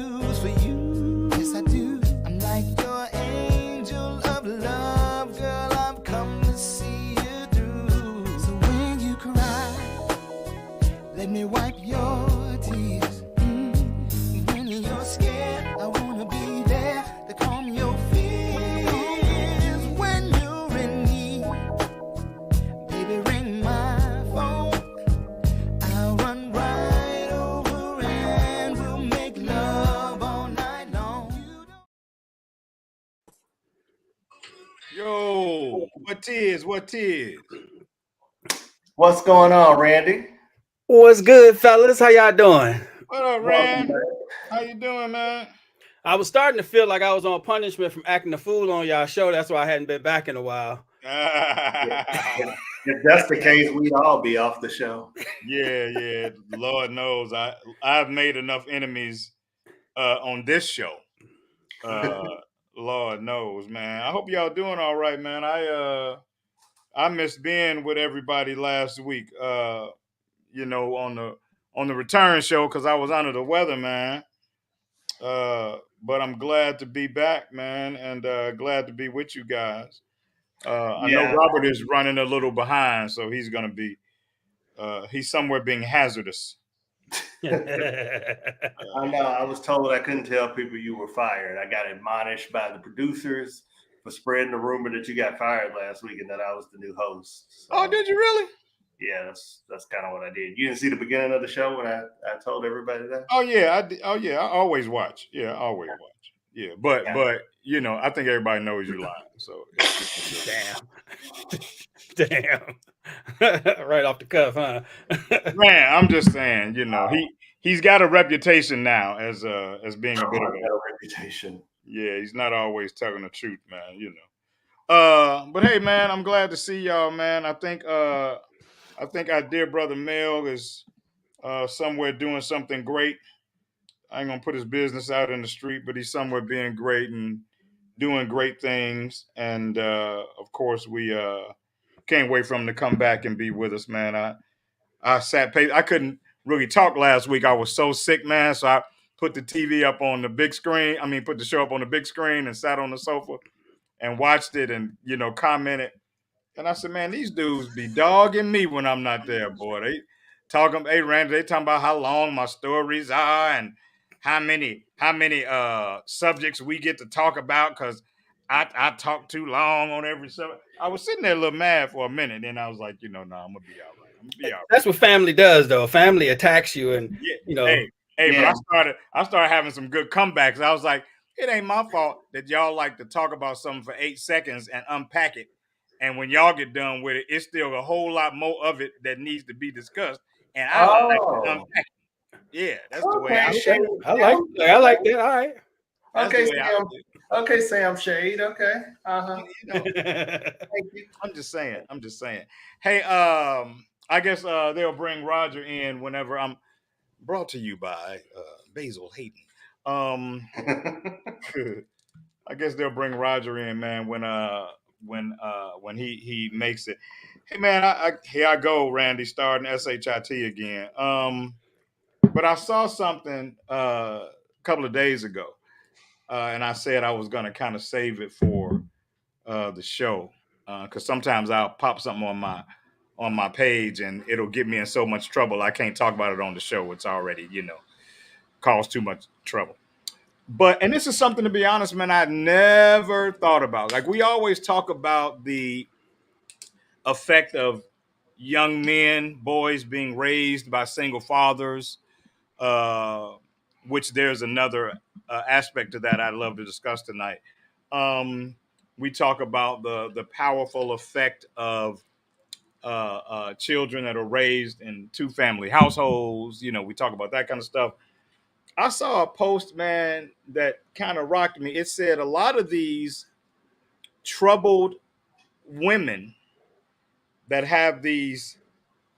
news for you. Yes, I do. I'm like your angel of love, girl. I've come to see you through. So when you cry, let me wipe your tears. When you're scared, I wanna be there to calm your fears. When you're in need, baby, ring my phone. I'll run right over and we'll make love all night long. Yo, what is? What's going on, Randy? What's good, fellas? How y'all doing? What up, Rand? How you doing, man? I was starting to feel like I was on punishment from acting the fool on y'all show. That's why I hadn't been back in a while. If that's the case, we'd all be off the show. Yeah. Lord knows I've made enough enemies on this show. Lord knows, man. I hope y'all doing all right, man. I missed being with everybody last week. On the return show because I was under the weather, man. But I'm glad to be back, man, and glad to be with you guys. I know Robert is running a little behind, so he's gonna be he's somewhere being hazardous. I know. I was told I couldn't tell people you were fired. I got admonished by the producers for spreading the rumor that you got fired last week and that I was the new host. So, oh, did you really? Yeah, that's kind of what I did. You didn't see the beginning of the show when I told everybody that? Oh yeah, I did. Oh yeah, I always watch. Yeah, I always watch. Yeah, but I think everybody knows you lying. So damn, right off the cuff, huh? Man, I'm just saying, he's got a reputation now as being a bit of a reputation. Yeah, he's not always telling the truth, man. But hey, man, I'm glad to see y'all, man. I think our dear brother Mel is somewhere doing something great. I ain't gonna put his business out in the street, but he's somewhere being great and doing great things. And of course, we can't wait for him to come back and be with us, man. I couldn't really talk last week. I was so sick, man. So I put the TV up on the big screen. Put the show up on the big screen and sat on the sofa and watched it and, commented. And I said, man, these dudes be dogging me when I'm not there, boy. They talking, hey, Randy, they talking about how long my stories are and how many subjects we get to talk about because I talk too long on every subject. I was sitting there a little mad for a minute, and I was like, I'm gonna be all right. That's what family does, though. Family attacks you, and But I started having some good comebacks. I was like, it ain't my fault that y'all like to talk about something for 8 seconds and unpack it. And when y'all get done with it, it's still a whole lot more of it that needs to be discussed. And I don't like to unpack it. Yeah, that's the way I see it. I like that. All right. Okay, Sam Shade. Okay. Thank you. I'm just saying. Hey, I guess they'll bring Roger in whenever I'm brought to you by Basil Hayden. I guess they'll bring Roger in, man, when he makes it. Hey, man, here I go, Randy, starting SHIT again. But I saw something a couple of days ago, and I said I was going to kind of save it for the show because sometimes I'll pop something on my page and it'll get me in so much trouble I can't talk about it on the show. It's already caused too much trouble. And this is something, to be honest, man, I never thought about. Like, we always talk about the effect of young men, boys being raised by single fathers, which there's another aspect to that I'd love to discuss tonight. We talk about the powerful effect of children that are raised in two-family households. We talk about that kind of stuff. I saw a post, man, that kind of rocked me. It said a lot of these troubled women that have these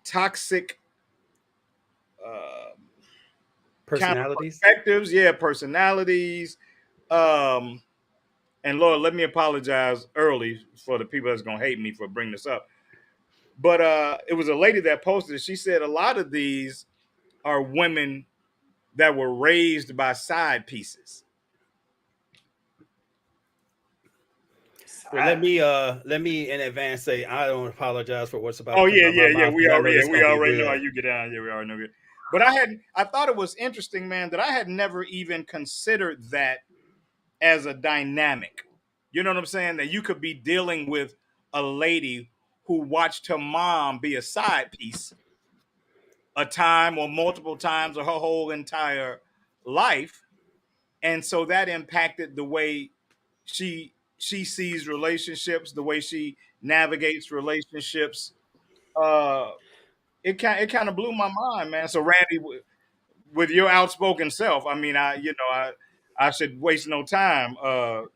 toxic personalities, kind of personalities. And Lord, let me apologize early for the people that's gonna hate me for bringing this up. But it was a lady that posted it. She said a lot of these are women that were raised by side pieces. Well, let me in advance say I don't apologize for what's about Oh to come yeah, out my yeah, yeah. mouth because I know this We gonna be already know how good. you get down. Yeah, we already know it. But I thought it was interesting, man, that I had never even considered that as a dynamic. You know what I'm saying? That you could be dealing with a lady who watched her mom be a side piece a time or multiple times or her whole entire life, and so that impacted the way she sees relationships, the way she navigates relationships. Uh, it kind of blew my mind, man. So Randy, with your outspoken self, I mean, I should waste no time. Let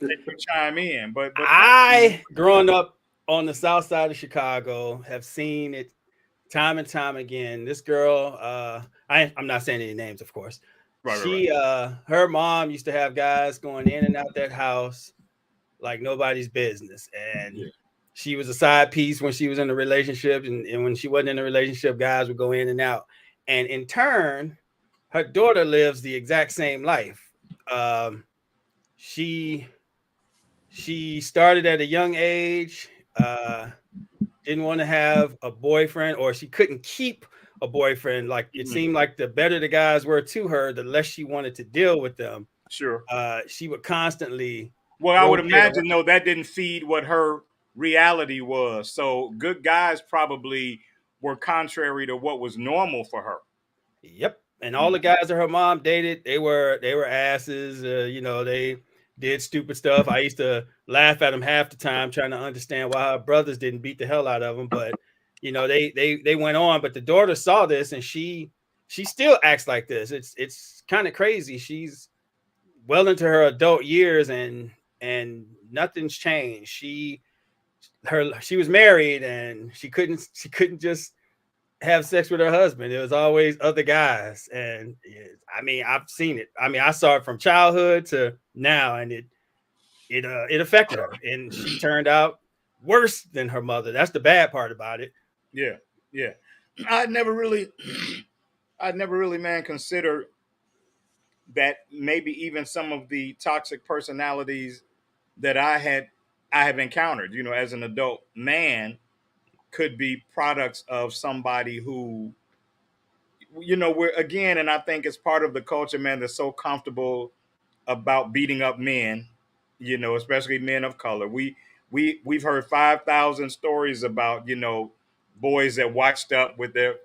you chime in, but I, growing up on the south side of Chicago, have seen it time and time again. This girl, I'm not saying any names, of course. right. Her mom used to have guys going in and out that house like nobody's business. And Yeah, she was a side piece when she was in a relationship. And when she wasn't in a relationship, guys would go in and out. And in turn, her daughter lives the exact same life. Um, she she started at a young age, didn't want to have a boyfriend, or she couldn't keep a boyfriend. Like it seemed like the better the guys were to her, the less she wanted to deal with them. sure. She would constantly Well, I would rotate imagine around. though that didn't feed what her reality was. So good guys probably were contrary to what was normal for her. Yep. And all the guys that her mom dated, they were asses. They did stupid stuff. I used to laugh at them half the time, trying to understand why her brothers didn't beat the hell out of them. But they went on. But the daughter saw this, and she still acts like this. It's kind of crazy. She's well into her adult years, and nothing's changed. She was married, and she couldn't just have sex with her husband. It was always other guys. And I mean, I've seen it. I mean, I saw it from childhood to now, and it affected her, and she turned out worse than her mother. That's the bad part about it. Yeah, yeah. I'd never really, I'd never really, man, considered that maybe even some of the toxic personalities that I have encountered, as an adult man, could be products of somebody who, we're again, and I think it's part of the culture, man, that's so comfortable about beating up men, especially men of color. We've heard 5,000 stories about, boys that watched up with their,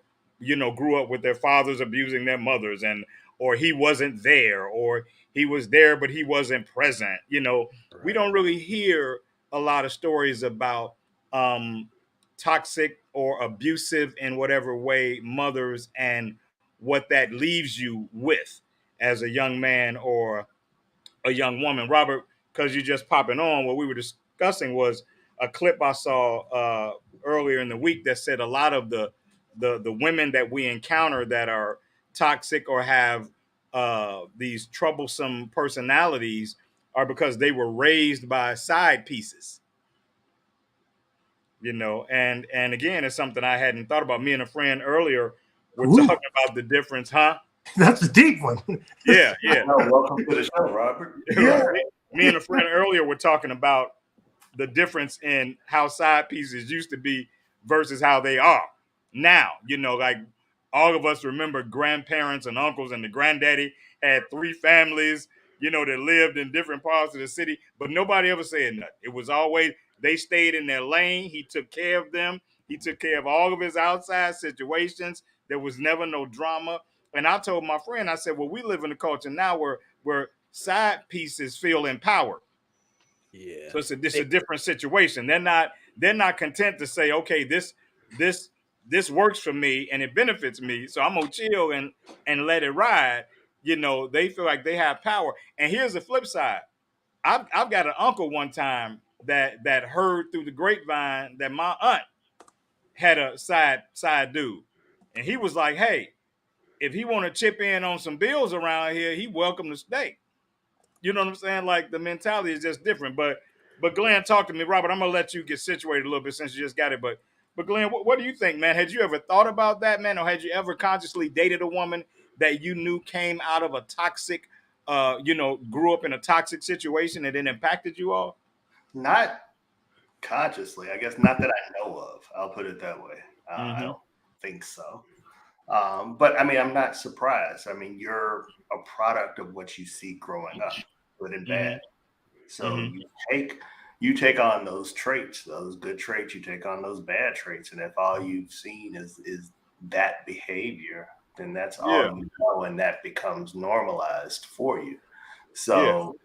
grew up with their fathers abusing their mothers, and or he wasn't there, or he was there but he wasn't present. We Right. don't really hear a lot of stories about um toxic or abusive in whatever way mothers, and what that leaves you with as a young man or a young woman. Robert, because you're just popping on, what we were discussing was a clip I saw earlier in the week that said a lot of the women that we encounter that are toxic or have these troublesome personalities are because they were raised by side pieces. And again, it's something I hadn't thought about. Me and a friend earlier were Ooh, talking about the difference, huh? that's a deep one. Yeah, yeah. No, welcome to the show, Robert. Right. Yeah. Me and a friend earlier were talking about the difference in how side pieces used to be versus how they are now. Like all of us remember grandparents and uncles, and the granddaddy had three families, that lived in different parts of the city, but nobody ever said nothing. It was always they stayed in their lane. He took care of them. He took care of all of his outside situations. There was never no drama. And I told my friend, I said, well, we live in a culture now where side pieces feel empowered. Yeah. So it's a different situation. They're not content to say, okay, this this works for me and it benefits me, so I'm gonna chill and let it ride. They feel like they have power. And here's the flip side. I've got an uncle one time that heard through the grapevine that my aunt had a side dude, and he was like, hey, if he want to chip in on some bills around here, he welcome to stay. You know what I'm saying? Like the mentality is just different. But Glenn, talk to me, Robert. I'm gonna let you get situated a little bit since you just got it. But Glenn, what do you think, man? Had you ever thought about that, man, or had you ever consciously dated a woman that you knew came out of a toxic, grew up in a toxic situation and it impacted you all? Not consciously, I guess, not that I know of. I'll put it that way. I don't think so. But I mean, I'm not surprised. I mean, you're a product of what you see growing up, good and bad. So you take on those traits, those good traits, you take on those bad traits. And if all you've seen is that behavior, then that's all you know, and that becomes normalized for you. So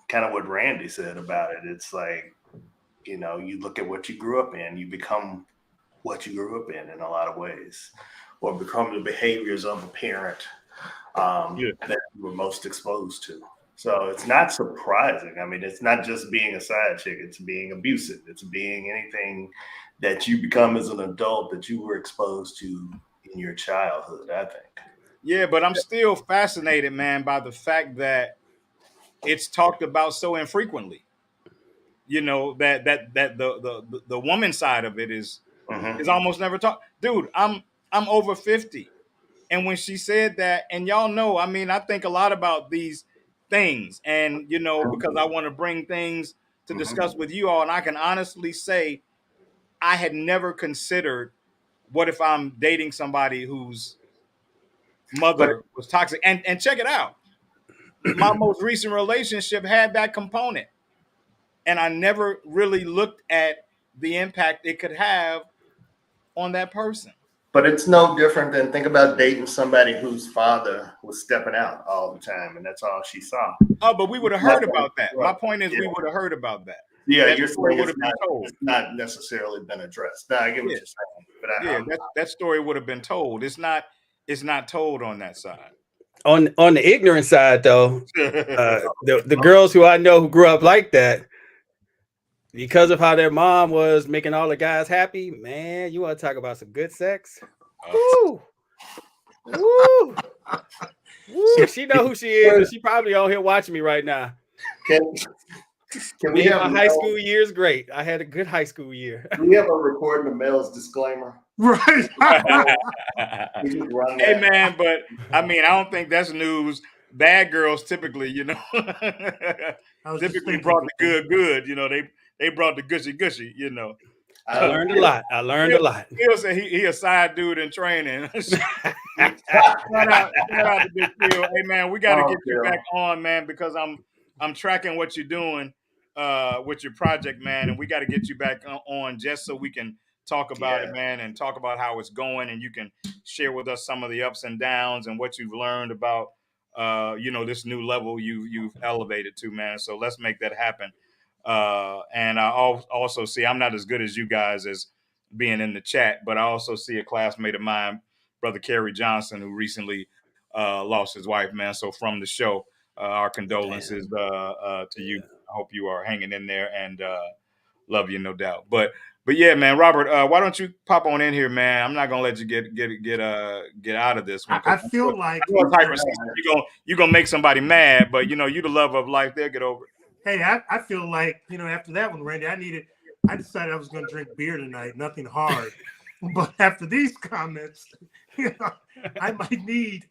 kind of what Randy said about it, it's like, you know, you look at what you grew up in, you become what you grew up in a lot of ways, or become the behaviors of a parent that you were most exposed to. So it's not surprising. I mean, it's not just being a side chick, it's being abusive. It's being anything that you become as an adult that you were exposed to in your childhood, I think. Yeah, but I'm still fascinated, man, by the fact that it's talked about so infrequently. You know, that the woman side of it is almost never talked. Dude, I'm over 50. And when she said that, and y'all know, I mean, I think a lot about these things, and you know, because I want to bring things to discuss with you all, and I can honestly say I had never considered what if I'm dating somebody whose mother was toxic. And check it out. My most recent relationship had that component. And I never really looked at the impact it could have on that person. But it's no different than think about dating somebody whose father was stepping out all the time, and that's all she saw. Oh, but we would have heard about that. My point is, we would have heard about that. Yeah, that your story story would have been told. It's not necessarily been addressed. No, I get what you're saying, but that story would have been told. It's not told on that side. On the ignorant side, though, the girls who I know who grew up like that, because of how their mom was making all the guys happy, man, you want to talk about some good sex? Woo! Woo! Woo! She know who she is, and she probably on here watching me right now. Can we have my high school years great? I had a good high school year. Do we have a recording of Mel's disclaimer? Right. Hey man, but I mean, I don't think that's news. Bad girls typically, you know, typically brought the good. You know, they brought the gushy. You know, I learned a lot. Phil said he a side dude in training. shout out to Big Phil. Hey man, we got to get you back on, man, because I'm tracking what you're doing with your project, man, and we got to get you back on just so we can talk about it, man, and talk about how it's going, and you can share with us some of the ups and downs and what you've learned about this new level you've elevated to, man. So let's make that happen. And I also see, I'm not as good as you guys as being in the chat, but I also see a classmate of mine, Brother Kerry Johnson, who recently lost his wife, man. So from the show, our condolences to you. I hope you are hanging in there, and love you, no doubt. But yeah, man, Robert, why don't you pop on in here, man? I'm not gonna let you get out of this one. I feel like you're gonna make somebody mad, but you know, you the love of life. They'll get over it. Hey, I feel like, you know, after that one, Randy, I decided I was going to drink beer tonight, nothing hard. But after these comments, you know, I might need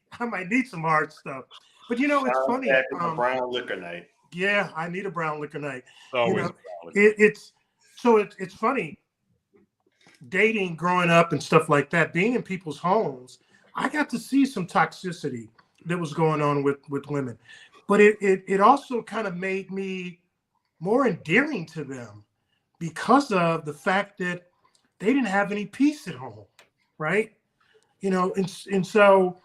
some hard stuff. But you know, it's funny. A brown liquor night. Yeah, I need a brown liquor night. You know, it's funny. Dating, growing up, and stuff like that, being in people's homes, I got to see some toxicity that was going on with women. But it also kind of made me more endearing to them because of the fact that they didn't have any peace at home, right? You know, and so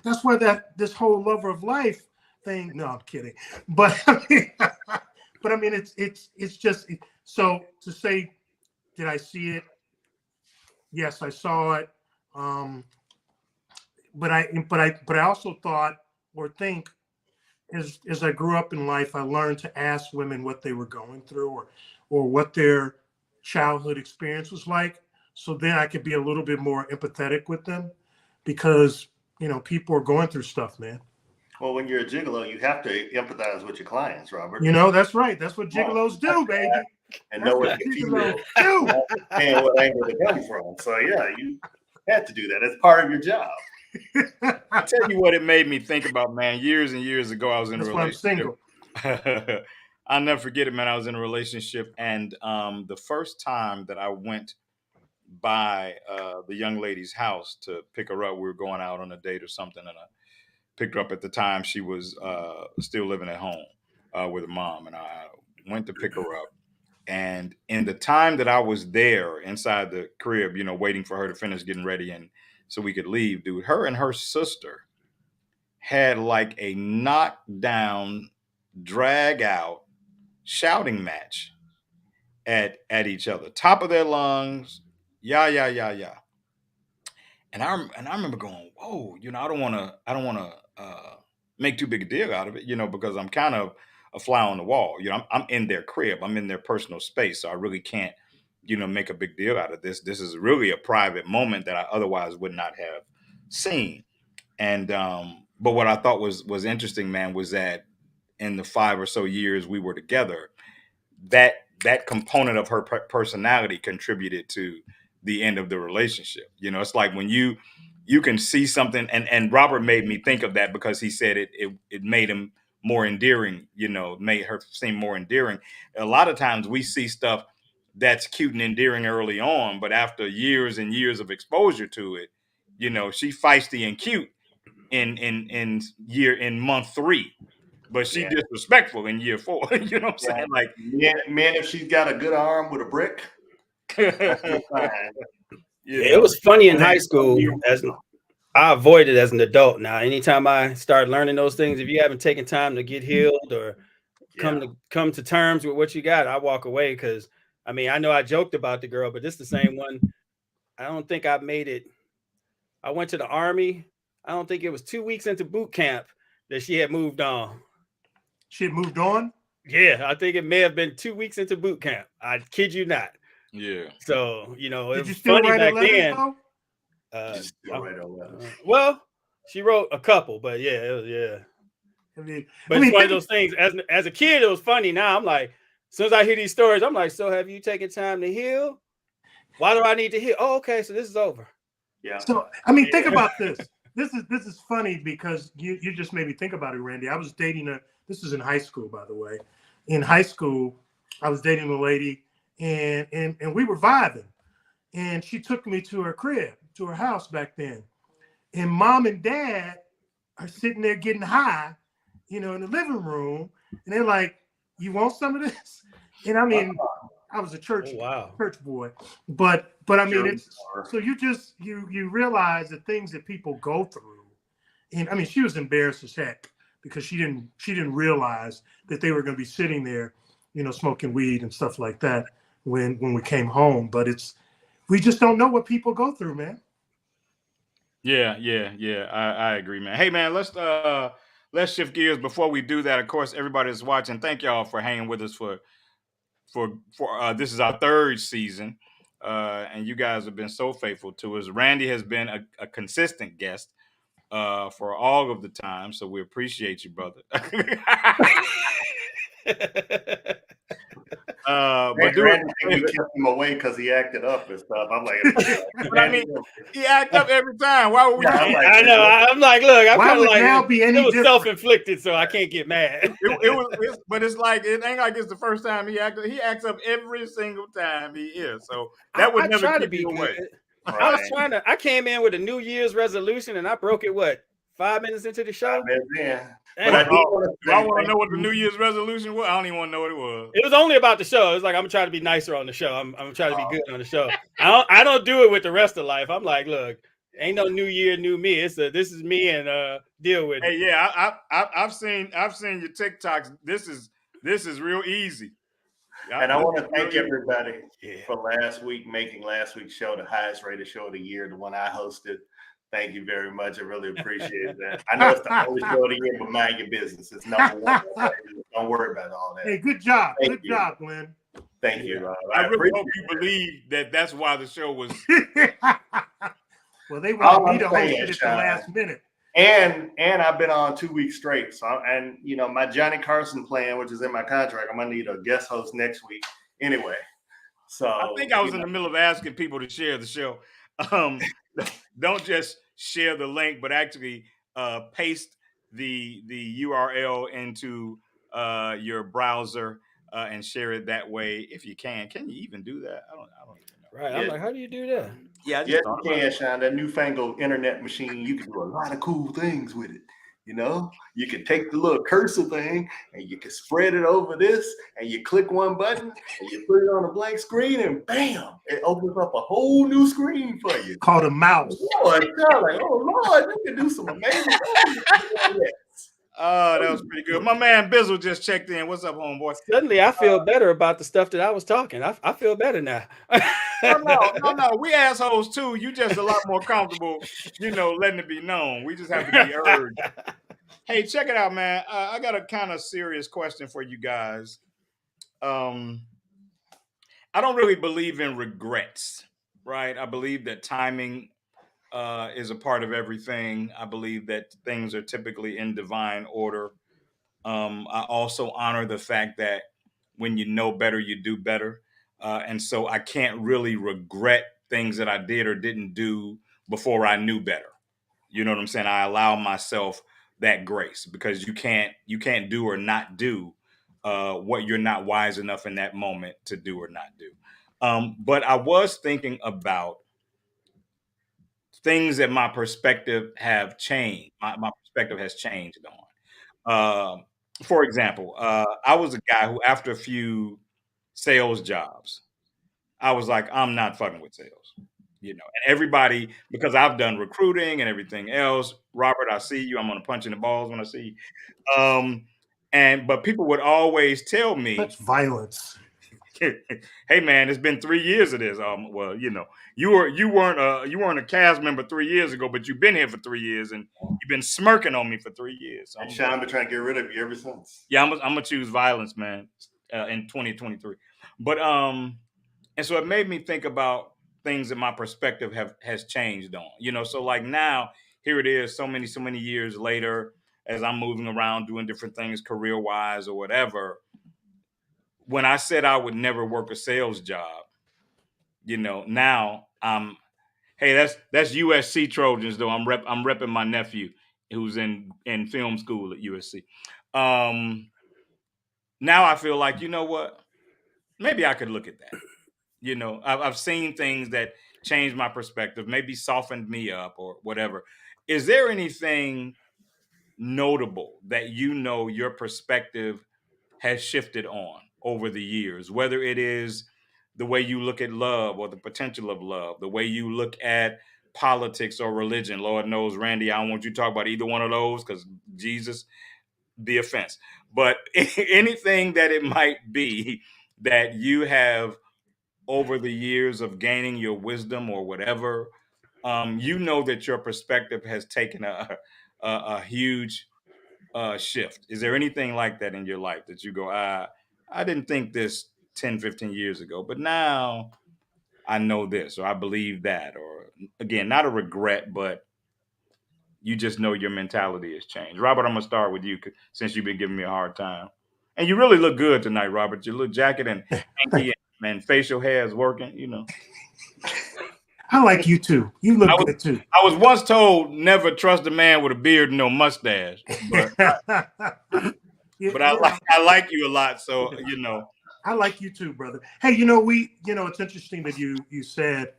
that's why this whole lover of life thing. No, I'm kidding. But I mean, it's just so to say, did I see it? Yes, I saw it. But I also thought or think. As I grew up in life, I learned to ask women what they were going through or what their childhood experience was like. So then I could be a little bit more empathetic with them because, you know, people are going through stuff, man. Well, when you're a gigolo, you have to empathize with your clients, Robert. You know, that's right. That's what gigolos do, baby. And know what gigolos do and what angle they come from. So, yeah, you have to do that. It's part of your job. I tell you what it made me think about, man. Years and years ago, I was in a That's why I'm relationship. single. I'll never forget it, man. I was in a relationship, and the first time that I went by the young lady's house to pick her up, we were going out on a date or something, and I picked her up. At the time, she was still living at home with her mom, and I went to pick her up. And in the time that I was there inside the crib, waiting for her to finish getting ready and so we could leave, dude, her and her sister had like a knockdown, drag out shouting match at each other, top of their lungs, yeah, yeah, yeah, yeah. And I remember going, whoa, I don't want to make too big a deal out of it, because I'm kind of a fly on the wall. I'm in their crib, I'm in their personal space, so I really can't, make a big deal out of this. This is really a private moment that I otherwise would not have seen. And but what I thought was interesting, man, was that in the 5 or so years we were together, that component of her personality contributed to the end of the relationship. It's like when you can see something, and Robert made me think of that because he said it made him more endearing, made her seem more endearing. A lot of times we see stuff that's cute and endearing early on, but after years and years of exposure to it, she feisty and cute in month 3, but she Yeah. disrespectful in year 4. You know what I'm saying? Like, Man, if she's got a good arm with a brick, that's just fine. It was funny in high school. I avoid it as an adult now. Anytime I start learning those things, if you haven't taken time to get healed or come to terms with what you got, I walk away because I know I joked about the girl, but this is the same one. I don't think I made it. I went to the Army. I don't think it was 2 weeks into boot camp that she had moved on. She had moved on? Yeah, I think it may have been 2 weeks into boot camp. I kid you not. Yeah. So, it Did was you still funny write back letters, then. though? Well, she wrote a couple, but yeah. But it's one of those things. As a kid, it was funny. Now I'm like, as soon as I hear these stories, I'm like, so have you taken time to heal? Why do I need to heal? Oh, okay, so this is over. Yeah. So think about this. This is funny because you just made me think about it, Randy. I was dating this is in high school, by the way. In high school, I was dating a lady, and we were vibing, and she took me to her crib, to her house back then, and mom and dad are sitting there getting high, in the living room, and they're like, "You want some of this?" And I was a church boy, but it's so you realize the things that people go through, and she was embarrassed as heck because she didn't realize that they were going to be sitting there, smoking weed and stuff like that when we came home. But we just don't know what people go through, man. Yeah. I agree, man. Hey, man, let's shift gears. Before we do that, of course, everybody that's watching, thank y'all for hanging with us for this is our 3rd season, and you guys have been so faithful to us. Randy has been a consistent guest for all of the time, so we appreciate you, brother. But we kept him away because he acted up and stuff. I'm like, but he acted up every time. Why would we? I know. I'm like, look, I'm kind of like, now be any it was different? self-inflicted, so I can't get mad. But it's like it ain't like it's the first time he acted. He acts up every single time he is. So that would never keep you away. I was trying to. I came in with a New Year's resolution, and I broke it. 5 minutes into the show? But I want to know what the New Year's resolution was. I don't even want to know what it was. It was only about the show. It was like, I'm gonna try to be nicer on the show. I'm trying to be good on the show. I don't do it with the rest of life. I'm like, look, ain't no new year, new me. This is me, and deal with it. Hey, yeah, I've seen your TikToks. This is real easy. And I want to thank everybody for last week, making last week's show the highest rated show of the year, the one I hosted. Thank you very much. I really appreciate that. I know it's the only show of the year, but mind your business. It's number 1. Don't worry about all that. Hey, good job. Good job, Glenn. Thank you, Rob. I really hope you believe that that's why the show was. Well, they wanted me to host it at the last minute. And I've been on 2 weeks straight. So my Johnny Carson plan, which is in my contract, I'm gonna need a guest host next week. Anyway, so I think I was in the middle of asking people to share the show. Don't just share the link, but actually paste the URL into your browser and share it that way if you can. Can you even do that? I don't even know. Right. I'm like, how do you do that? Yeah, I just Yes, thought you about can, it. Sean. That newfangled internet machine, you can do a lot of cool things with it. You know, you can take the little cursor thing and you can spread it over this, and you click one button and you put it on a blank screen, and bam, it opens up a whole new screen for you. Called a mouse. Lord, God, like, oh Lord, you can do some amazing things. Oh, that was pretty good. My man Bizzle just checked in. What's up, homeboy? Suddenly, I feel better about the stuff that I was talking. I feel better now. No. We assholes too. You just a lot more comfortable, letting it be known. We just have to be urged. Hey, check it out, man. I got a kind of serious question for you guys. I don't really believe in regrets, right? I believe that timing is a part of everything. I believe that things are typically in divine order. I also honor the fact that when you know better, you do better. And so I can't really regret things that I did or didn't do before I knew better. You know what I'm saying? I allow myself that grace because you can't do or not do what you're not wise enough in that moment to do or not do. But I was thinking about things that my perspective have changed. My perspective has changed on. For example, I was a guy who, after a few sales jobs, I was like, I'm not fucking with sales. And everybody, because I've done recruiting and everything else. Robert, I see you. I'm gonna punch in the balls when I see you. But people would always tell me, That's violence. hey man, it's been 3 years of this. Well, you weren't a cast member 3 years ago, but you've been here for 3 years and you've been smirking on me for 3 years. So And Sean been trying to get rid of you ever since. yeah, I'm gonna choose violence, man, in 2023. But and so it made me think about things that my perspective has changed on. So like now, here it is, so many years later, as I'm moving around doing different things career wise or whatever. When I said I would never work a sales job, now hey, that's USC Trojans though. I'm repping my nephew who's in film school at USC. Now I feel like, you know what? Maybe I could look at that. I've seen things that changed my perspective, maybe softened me up or whatever. Is there anything notable that your perspective has shifted on over the years, whether it is the way you look at love or the potential of love, the way you look at politics or religion? Lord knows, Randy, I don't want you to talk about either one of those because Jesus, the offense. But anything that it might be that you have over the years of gaining your wisdom or whatever, that your perspective has taken a huge shift. Is there anything like that in your life that you go, I didn't think this 10, 15 years ago, but now I know this, or I believe that, or again, not a regret, but you just know your mentality has changed. Robert, I'm gonna start with you since you've been giving me a hard time. And you really look good tonight, Robert. Your little jacket and hanky and facial hair is working. I like you too. You look good too. I was once told never trust a man with a beard and no mustache, but I like you a lot, so I like you too, brother. Hey, it's interesting that you said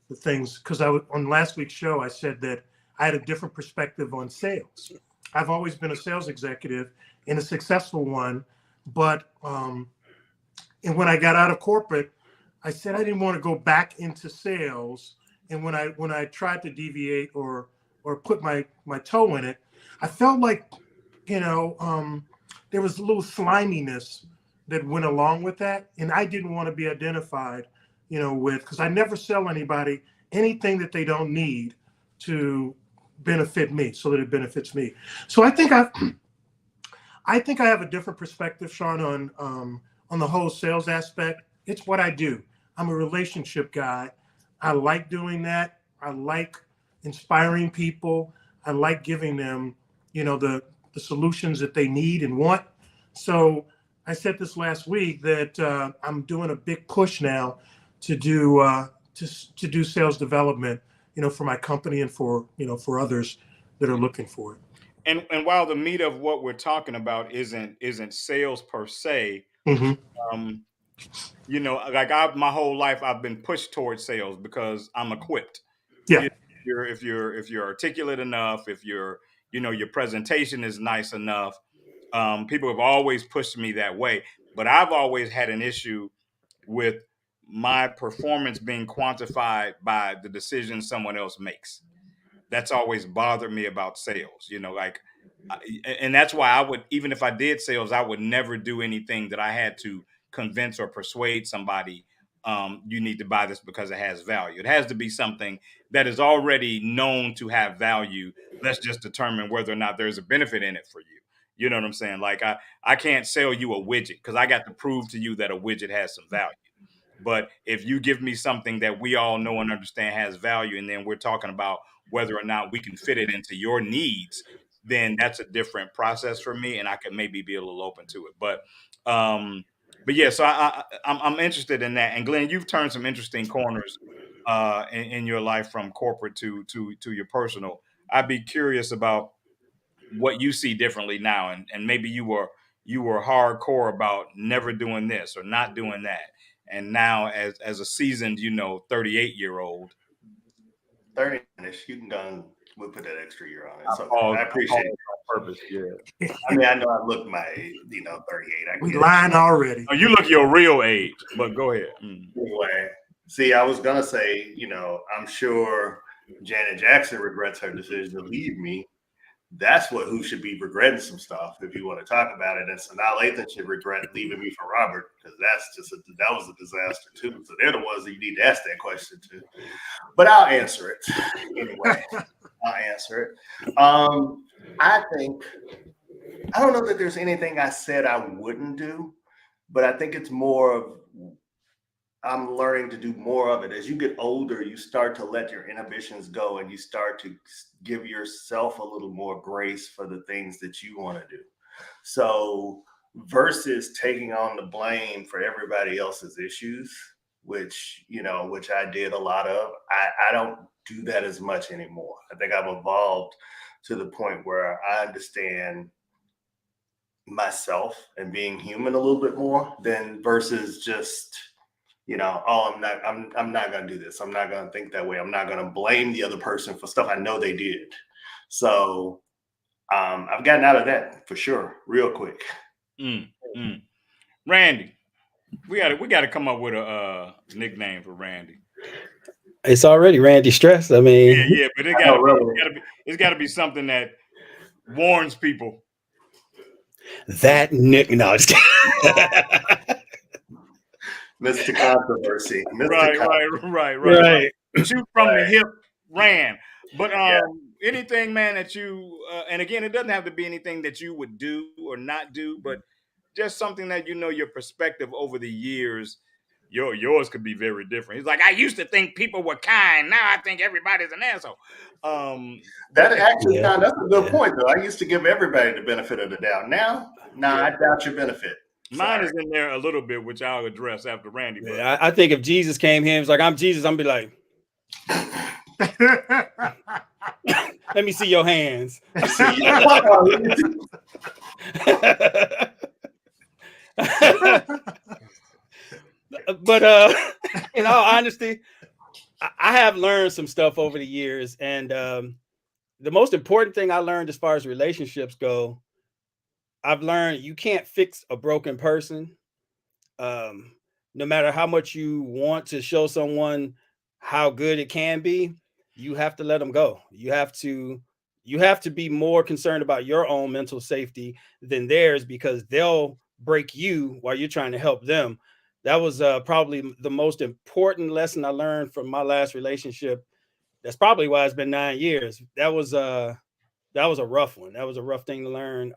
the things, because on last week's show I said that I had a different perspective on sales. I've always been a sales executive and a successful one, but and when I got out of corporate, I said I didn't want to go back into sales. And when I tried to deviate or put my toe in it, I felt like there was a little sliminess that went along with that, and I didn't want to be identified, with, because I never sell anybody anything that they don't need to benefit me, so that it benefits me. So I think I have a different perspective, Sean, on the whole sales aspect. It's what I do. I'm a relationship guy. I like doing that. I like inspiring people. I like giving them, the solutions that they need and want. So I said this last week that I'm doing a big push now to do sales development for my company and for, for others that are looking for it. And while the meat of what we're talking about isn't sales per se, Mm-hmm. um, like my whole life I've been pushed towards sales because I'm equipped. Yeah. If you're articulate enough, if your presentation is nice enough, people have always pushed me that way. But I've always had an issue with my performance being quantified by the decisions someone else makes. That's always bothered me about sales, and that's why I would, even if I did sales, I would never do anything that I had to convince or persuade somebody, you need to buy this because it has value. It has to be something that is already known to have value. Let's just determine whether or not there's a benefit in it for you. You know what I'm saying? Like I can't sell you a widget because I got to prove to you that a widget has some value. But if you give me something that we all know and understand has value, and then we're talking about whether or not we can fit it into your needs, then that's a different process for me, and I can maybe be a little open to it. But yeah, so I'm interested in that. And Glenn, you've turned some interesting corners in your life from corporate to your personal. I'd be curious about what you see differently now, and maybe you were hardcore about never doing this or not doing that, and now as a seasoned 38-year-old. 30-ish. You can go and we'll put that extra year on it. So I I appreciate it. on purpose. Yeah. I mean, I know I look my 38. We lying already. Oh, you look your real age, but go ahead. Anyway, see, I was gonna say, I'm sure Janet Jackson regrets her decision to leave me. That's who should be regretting some stuff if you want to talk about it. And Sanaa Lathan should regret leaving me for Robert, because that was a disaster too. So they're the ones that you need to ask that question to. But I'll answer it anyway. I'll answer it. I don't know that there's anything I said I wouldn't do, but I think it's more of I'm learning to do more of it. As you get older, you start to let your inhibitions go and you start to give yourself a little more grace for the things that you want to do. So versus taking on the blame for everybody else's issues, which I did a lot of, I don't do that as much anymore. I think I've evolved to the point where I understand myself and being human a little bit more than versus just I'm not going to do this. I'm not going to think that way. I'm not going to blame the other person for stuff I know they did. So I've gotten out of that for sure, real quick. Randy, we got to come up with a nickname for Randy. It's already Randy Stress. I mean, yeah, but it's got to be something that warns people. That Nick, no, just Mr. Controversy. Right. Shoot from the hip, ran. But anything, man, that you and again, it doesn't have to be anything that you would do or not do, but just something that your perspective over the years. Yours could be very different. He's like, I used to think people were kind. Now I think everybody's an asshole. That's a good point, though. I used to give everybody the benefit of the doubt. Now, I doubt your benefit. Mine is in there a little bit, which I'll address after Randy. Yeah, I think if Jesus came here, he's like, I'm Jesus, I'm be like, let me see your hands. But in all honesty, I have learned some stuff over the years, and the most important thing I learned as far as relationships go, I've learned you can't fix a broken person. No matter how much you want to show someone how good it can be, you have to let them go. You have to be more concerned about your own mental safety than theirs, because they'll break you while you're trying to help them. That was probably the most important lesson I learned from my last relationship. That's probably why it's been 9 years. That was a rough one. That was a rough thing to learn.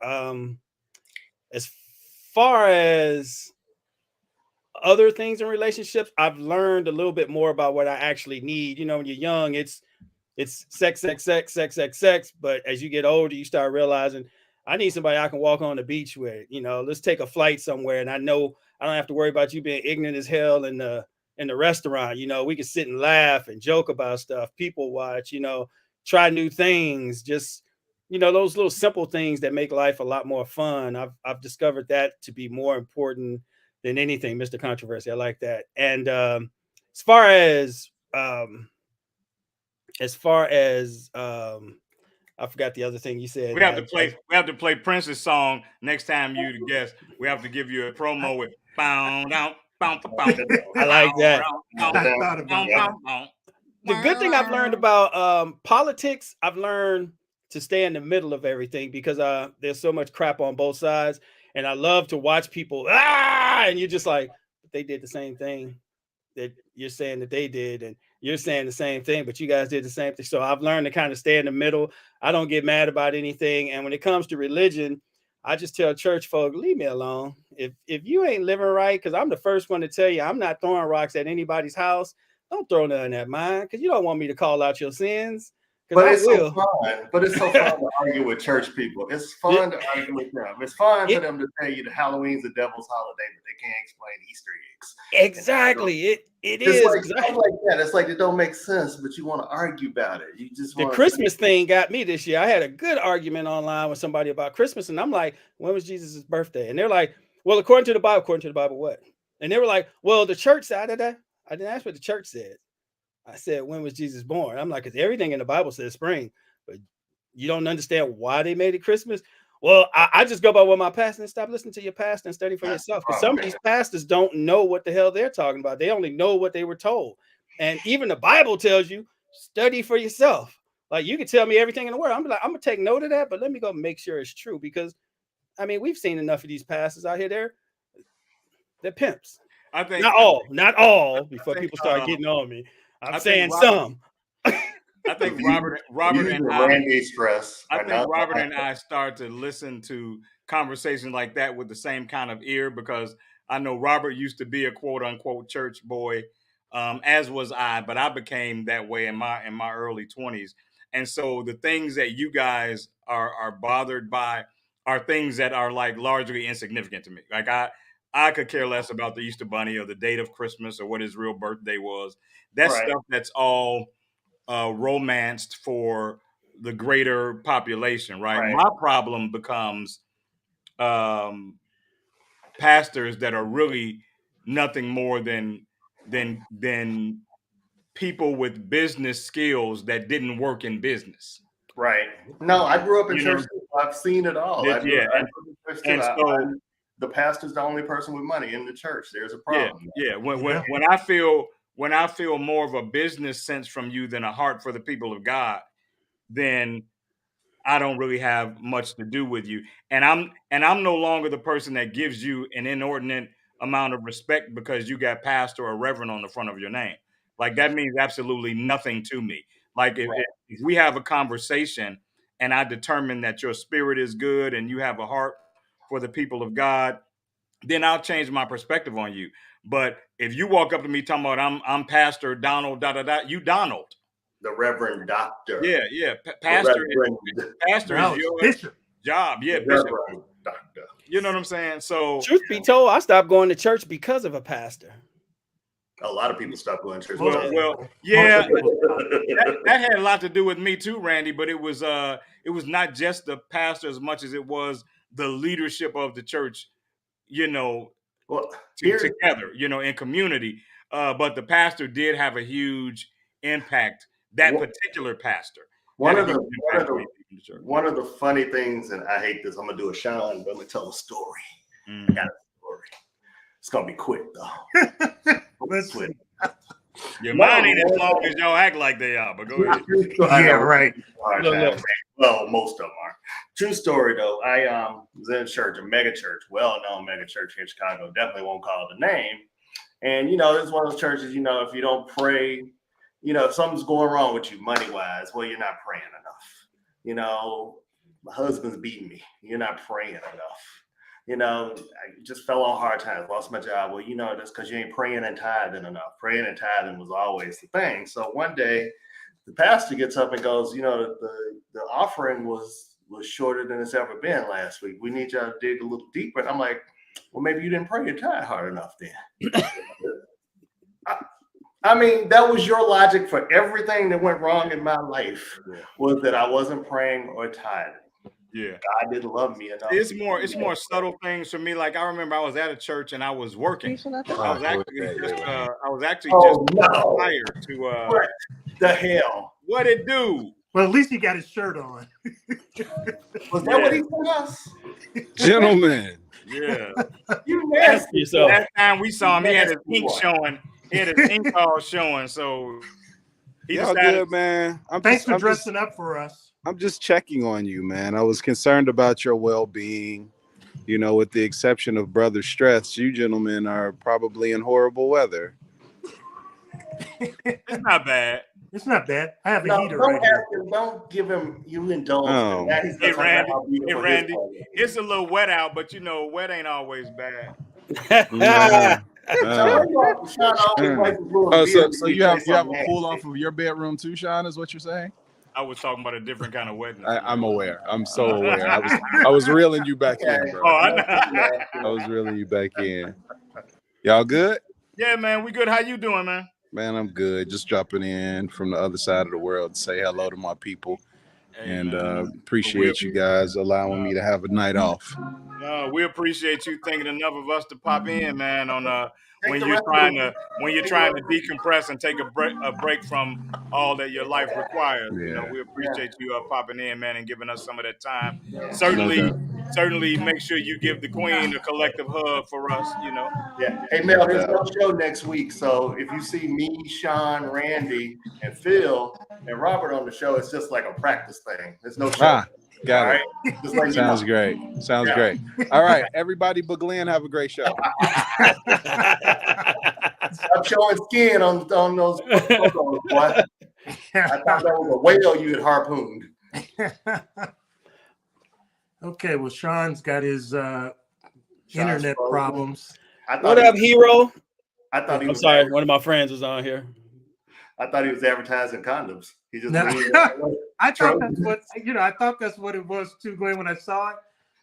As far as other things in relationships, I've learned a little bit more about what I actually need. When you're young, it's sex. But as you get older, you start realizing I need somebody I can walk on the beach with. Let's take a flight somewhere, and I know I don't have to worry about you being ignorant as hell and in the restaurant. You know, we can sit and laugh and joke about stuff, people watch, you know, try new things, just, you know, those little simple things that make life a lot more fun. I've discovered that to be more important than anything, Mr. Controversy. I like that. And as far as I forgot the other thing you said. We have to play Prince's song next time you the guest. We have to give you a promo with bound down, bound, bound. I like that. I thought about that. The good thing I've learned about politics, I've learned to stay in the middle of everything because there's so much crap on both sides, and I love to watch people and you're just like, they did the same thing that you're saying that they did, and you're saying the same thing, but you guys did the same thing. So I've learned to kind of stay in the middle. I don't get mad about anything, and when it comes to religion, I just tell church folk, leave me alone. If you ain't living right, because I'm the first one to tell you, I'm not throwing rocks at anybody's house. Don't throw nothing at mine, because you don't want me to call out your sins. But it's so fun. But it's so fun to argue with church people. It's fun to argue with them. It's fun for them to tell you that Halloween's the devil's holiday, but they can't explain Easter eggs. Exactly. It is like that. It's like it don't make sense, but you want to argue about it. You just the Christmas thing got me this year. I had a good argument online with somebody about Christmas, and I'm like, when was Jesus' birthday? And they're like, well, according to the Bible, what? And they were like, well, the church said that. I didn't ask what the church said. I said, when was Jesus born? I'm like, because everything in the Bible says spring, but you don't understand why they made it Christmas. Well, I just go by what my pastor, and stop listening to your pastor and study for yourself. Because some of these pastors don't know what the hell they're talking about. They only know what they were told. And even the Bible tells you, study for yourself. Like, you can tell me everything in the world. I'm like, I'm going to take note of that, but let me go make sure it's true. Because, I mean, we've seen enough of these pastors out here. They're pimps. I think not all, before people start getting on me. I'm saying some. I think Robert and Randy stress. I think Robert and I start to listen to conversations like that with the same kind of ear, because I know Robert used to be a quote unquote church boy, as was I, but I became that way in my early 20s. And so the things that you guys are bothered by are things that are like largely insignificant to me. Like I could care less about the Easter Bunny or the date of Christmas or what his real birthday was. That's stuff that's all romanced for the greater population, right? My problem becomes pastors that are really nothing more than people with business skills that didn't work in business. Right. No, I grew up in church. I've seen it all. So the pastor's the only person with money in the church. There's a problem. Yeah. When I feel more of a business sense from you than a heart for the people of God, then I don't really have much to do with you. And I'm no longer the person that gives you an inordinate amount of respect because you got pastor or reverend on the front of your name. Like, that means absolutely nothing to me. Like, if we have a conversation and I determine that your spirit is good and you have a heart for the people of God, then I'll change my perspective on you. But if you walk up to me talking about I'm Pastor Donald, you Donald. The Reverend Doctor. Yeah. Pastor is your bishop job. Yeah, bishop. Reverend Doctor. You know what I'm saying? So, truth be told, I stopped going to church because of a pastor. A lot of people stopped going to church. Well, yeah, that had a lot to do with me too, Randy. But it was not just the pastor as much as it was the leadership of the church, together, in community. But the pastor did have a huge impact. That particular pastor. One of the funny things, and I hate this, I'm gonna do a shine, but I'm gonna tell a story. I got a story. It's gonna be quick though. Let's see. Your mind ain't as long as y'all act like they are, but go ahead. Yeah, right. Well, most of them are. True story though. I was in a church, a mega church, well-known mega church here in Chicago. Definitely won't call the name. And it's one of those churches. If you don't pray, if something's going wrong with you money-wise, well, you're not praying enough. My husband's beating me. You're not praying enough. I just fell on hard times, lost my job. Well, that's because you ain't praying and tithing enough. Praying and tithing was always the thing. So one day, the pastor gets up and goes, the offering was shorter than it's ever been last week. We need y'all to dig a little deeper. And I'm like, well, maybe you didn't pray and tithe hard enough then. I mean, that was your logic for everything that went wrong in my life, was that I wasn't praying or tithing. Yeah. God didn't love me enough. It's more subtle things for me. Like I remember I was at a church and I was working. I was actually just hired to What the hell? what it do? Well, at least he got his shirt on. Was that what he told us? Gentlemen. Yeah. You nasty yourself. Last time we saw him, he had his Nasty ink boy. showing. He had his ink all showing. So he Y'all decided. good, man. Thanks for dressing up for us. I'm just checking on you, man. I was concerned about your well-being. You know, with the exception of Brother Stress, you gentlemen are probably in horrible weather. It's not bad. It's not bad. I have a heater don't right here. Don't give him. You indulge. Oh. Now he's Hey, gonna talk about Randy. how beautiful Hey, his Randy. home is. It's a little wet out, but you know, wet ain't always bad. Yeah. Sean always likes to blow his beard So when he you have says a something pool nasty. off of your bedroom too, Sean, is what you're saying? I was talking about a different kind of wetness. I'm aware. I'm so aware. I was reeling you back in, bro. Oh, I know. I was reeling you back in. Y'all good? Yeah, man, we good. How you doing, man? Man, I'm good. Just dropping in from the other side of the world to say hello to my people. Hey, And man. appreciate you guys allowing me to have a night off. We appreciate you thinking enough of us to pop in, man. On when the you're rest of trying the- to decompress and take a break from all that your life requires. Yeah. You know, we appreciate you popping in, man, and giving us some of that time. No Certainly, make sure you give the Queen a collective hug for us. You know. Yeah. Hey, Mel, there's no show next week. So if you see me, Sean, Randy, and Phil, and Robert on the show, it's just like a practice thing. There's no show. Got it. Just like Sounds great. Sounds great. All right, everybody, but Glenn, have a great show. I'm showing skin on those photos, boy. I thought that was a whale you had harpooned. Okay, well, Sean's got his internet frozen. problems. What up, hero? I thought he I'm was. sorry, one of my friends was on here. I thought he was advertising condoms. He just. No. I thought that's what I thought that's what it was too, Glenn, when I saw it.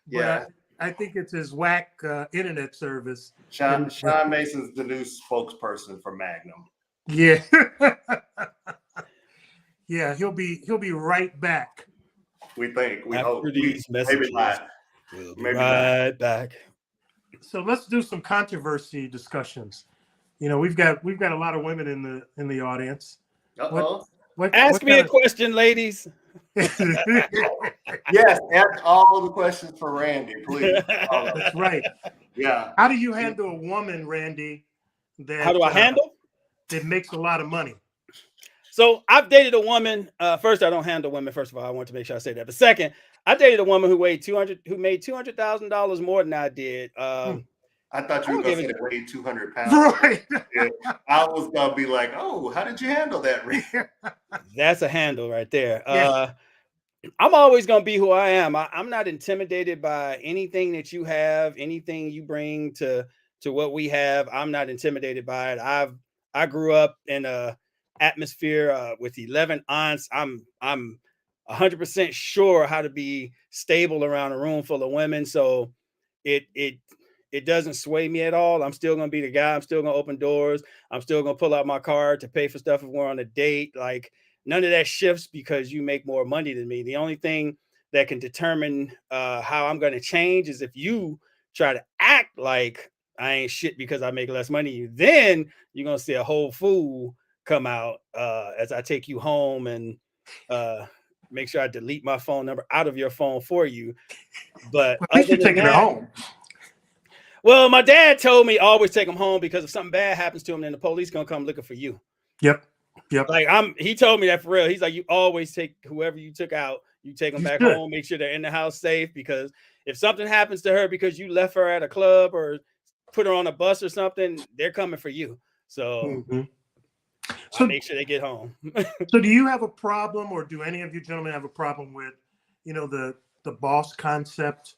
But Yeah. I think it's his whack internet service. Sean Mason's the new spokesperson for Magnum. Yeah. Yeah, he'll be right back. We think. We After hope. these messages, Maybe not. we'll be Maybe right back. So let's do some controversy discussions. You know, we've got a lot of women in the audience. Uh-oh. Ask me a question, ladies. Yes, ask all the questions for Randy, please. That's right. Yeah. How do you handle a woman, Randy? How do I handle? That makes a lot of money. So I've dated a woman. First, I don't handle women. First of all, I want to make sure I say that. But second, I dated a woman who made $200,000 more than I did. I thought you were going to say weighed 200 pounds. Right. Yeah. I was going to be like, oh, how did you handle that, Randy? That's a handle right there. Yeah. I'm always going to be who I am. I'm not intimidated by anything that you have, anything you bring to what we have. I'm not intimidated by it. I grew up in a atmosphere with 11 aunts. I'm 100% sure how to be stable around a room full of women. So it doesn't sway me at all. I'm still going to be the guy. I'm still going to open doors. I'm still going to pull out my card to pay for stuff if we're on a date. Like, none of that shifts because you make more money than me. The only thing that can determine how I'm going to change is if you try to act like I ain't shit because I make less money than you. Then you're going to see a whole fool come out as I take you home and make sure I delete my phone number out of your phone for you. But at least you're taking her home. Well, my dad told me always take him home because if something bad happens to him, then the police gonna come looking for you. Yep. Like he told me that for real. He's like, you always take whoever you took out, you take them back home, make sure they're in the house safe, because if something happens to her because you left her at a club or put her on a bus or something, they're coming for you. So, so make sure they get home. So do you have a problem, or do any of you gentlemen have a problem with, the boss concept?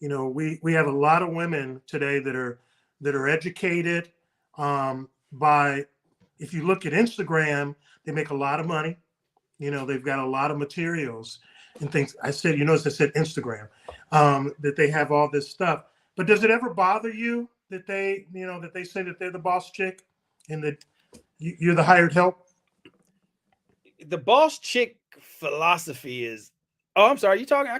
We have a lot of women today that are educated by, if you look at Instagram, they make a lot of money. They've got a lot of materials and things. I said, notice I said Instagram, that they have all this stuff. But does it ever bother you that they say that they're the boss chick and that You're the hired help. The boss chick philosophy is. Oh, I'm sorry. You talking?